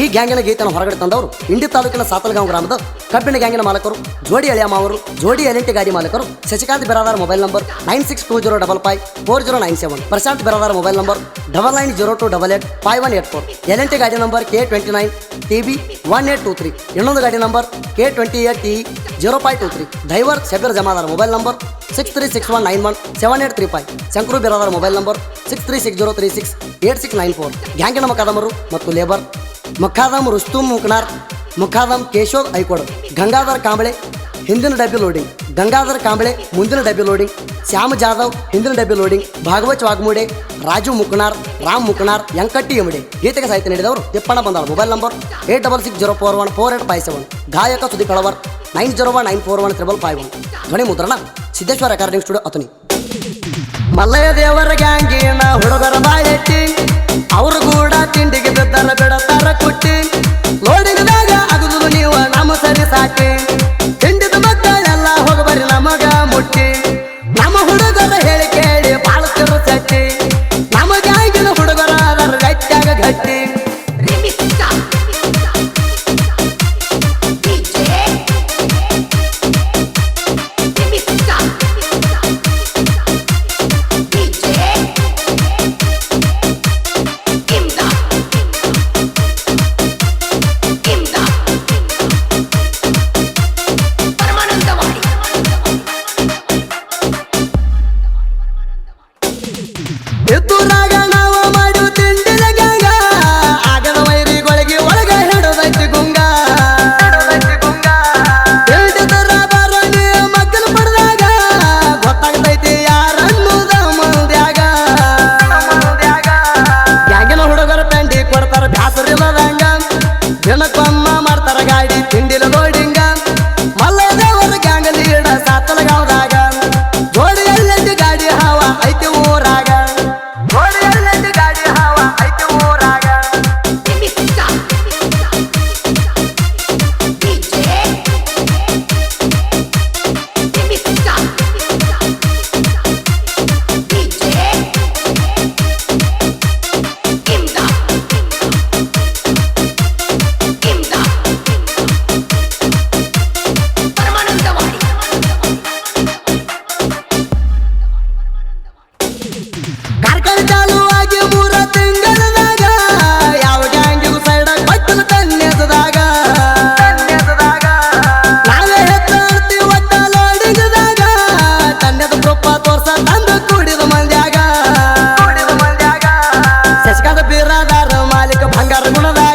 ಈ ಗ್ಯಾಂಗಿನ ಗೀತೆಯನ್ನು ಹೊರಗಡೆ ತಂದವರು ಇಂಡಿ ತಾಲೂಕಿನ ಸಾತಲಗಾಂವ್ ಗ್ರಾಮದ ಕಬ್ಬಿಣ ಗ್ಯಾಂಗಿನ ಮಾಲಕರು ಜೋಡಿ ಅಳಿಯ ಮಾವರು ಜೋಡಿ ಎಲೆಂಟಿ ಗಾಡಿ ಮಾಲಕರು Shashikant Biradar mobile number 9620554097 Prashant Biradar mobile number 9902885184 ಎಲೆಂಟಿ ಗಾಡಿ ನಂಬರ್ K29TB1823 ಇನ್ನೊಂದು ಗಾಡಿ number K28TE0523 driver Shabir Jamadar mobile number 6361917835 Shankar Biradar mobile number 6360368694 ಗ್ಯಾಂಗಿನ ಮಕಾದಮರು ಮತ್ತು ಲೇಬರ್ ಮಖಾದಮ್ ರುಸ್ತುಮ್ ಮುಕ್ನಾರ್ ಮುಖಾದಮ್ ಕೇಶವ್ ಐಕೋಡ್ ಗಂಗಾಧರ್ ಕಾಂಬಳೆ ಹಿಂದಿನ ಡಬ್ಬಿ ಲೋಡಿಂಗ್ ಗಂಗಾಧರ್ ಕಾಂಬಳೆ ಮುಂದಿನ ಡಬ್ಬಿ ಲೋಡಿಂಗ್ ಶ್ಯಾಮ್ ಜಾಧವ್ ಹಿಂದಿನ ಡಬ್ಬಿ ಲೋಡಿಂಗ್ ಭಾಗವತ್ ವಾಗ್ಮೂಡೆ ರಾಜು ಮುಕ್ನಾರ್ ರಾಮ್ ಮುಕ್ನಾರ್ ಯಂಕಟ್ಟಿ ಎಮಿಡೆ ಗೀತೆಗೆ ಸಾಹಿತ್ಯ ನೀಡಿದವರು ತಿಪ್ಪಣ್ಣ ಬಂದಾಳ ಮೊಬೈಲ್ ನಂಬರ್ 8660414857 ಗಾಯಕ ಸುದೀಪ್ ಹಳವರ್ 9019415551 ಧ್ವನಿ ಮುದ್ರಣ ಸಿದ್ದೇಶ್ವರ ರೆಕಾರ್ಡಿಂಗ್ ಸ್ಟುಡಿಯೋ ಅತನಿ ಮಲ್ಲಯ್ಯ ದೇವರ ಗ್ಯಾಂಗಿನ ಹುಡುಗರ ಬಾಳೆಟ್ಟಿ ಅವರು ಕೂಡ ತಿಂಡಿಗೆ ಬಿದ್ದರ ಬಿಡತಾರ ಕುಟ್ಟಿ ಲೋಡಿನದಾಗ ಅಗದು ನೀವು ನಮ್ಮ ಸರಿ ಸಾಕಿ ತಿಂಡಿದ ಮಕ್ಕಳೆಲ್ಲ ಹೋಗಬರಿ ನಮಗ ಮುಟ್ಟಿ ನಮ್ಮ ಹುಡುಗರ ಹೇಳಿ ಕೇಳಿ ಬಾಳುತ್ತಿರ ಸಟ್ಟಿ ನಮ್ಮ ಗ್ಯಾಂಗಿನ ಹುಡುಗರ ಅದರ ಗಟ್ಟಾಗ ಗಟ್ಟಿ ಎದ್ದುರಾಗ ನಾವು ಮಾಡುವ ತಿಂಡಿನ ಗ್ಯಾಂಗ ಆಗದ ವೈರಿಗಳಿಗೆ ಒಳಗ ಹಿಡದೈತಿ ಗುಂಗ ಹಿಡಿದರ ಬರೋಣಿ ಮಕ್ಕಳು ಪಡೆದಾಗ ಗೊತ್ತಾಗ್ತೈತಿ ಯಾರನ್ನುದ ಮಂದ್ಯಾಗ ಗ್ಯಾಂಗಿನ ಹುಡುಗರ ಪೆಂಡಿ ಕೊಡ್ತಾರ ಬ್ಯಾಸರಿಲ್ಲದಂಗ ದಿನಕ್ಕೊಮ್ಮ ಮಾಡ್ತಾರ ಗಾಡಿ ತಿಂಡಿಲ ಲೋಡಿಂಗ ಮಲ್ಲಯ್ಯ ದೇವರ ಗ್ಯಾಂಗ್ ಲೀಡ ಸಾತಲಗಾಂವದಾಗ ಜೋಡಿ ಎಲ್ಲೆಂದು ಗಾಡಿ ಹಾವ ಐತಿ ಊರಾಗ ಕಾರ್ಕಳ ಚಾಲು ಆಗಿ 3 ತಿಂಗಳದಾಗ ಯಾವ ಗ್ಯಾಂಗಿಗೂ ಸೈಡ ಕೊಟ್ಟಲು ತನ್ನೆಸದಾಗ ನಾವೇ ಹೆತ್ತಾಡ್ತೀವಿ ಒಟ್ಟ ಲೋಡಿಂಗದಾಗ ತನ್ನೆದ ಪ್ರೊಪ್ಪ ತೋರ್ಸ ತಂದು ಕುಡಿದ ಮಂದ್ಯಾಗ ಶಶಿಕಾಂತ ಬಿರಾದಾರ ಮಾಲೀಕ ಬಂಗಾರ ಗುಣದಾಗ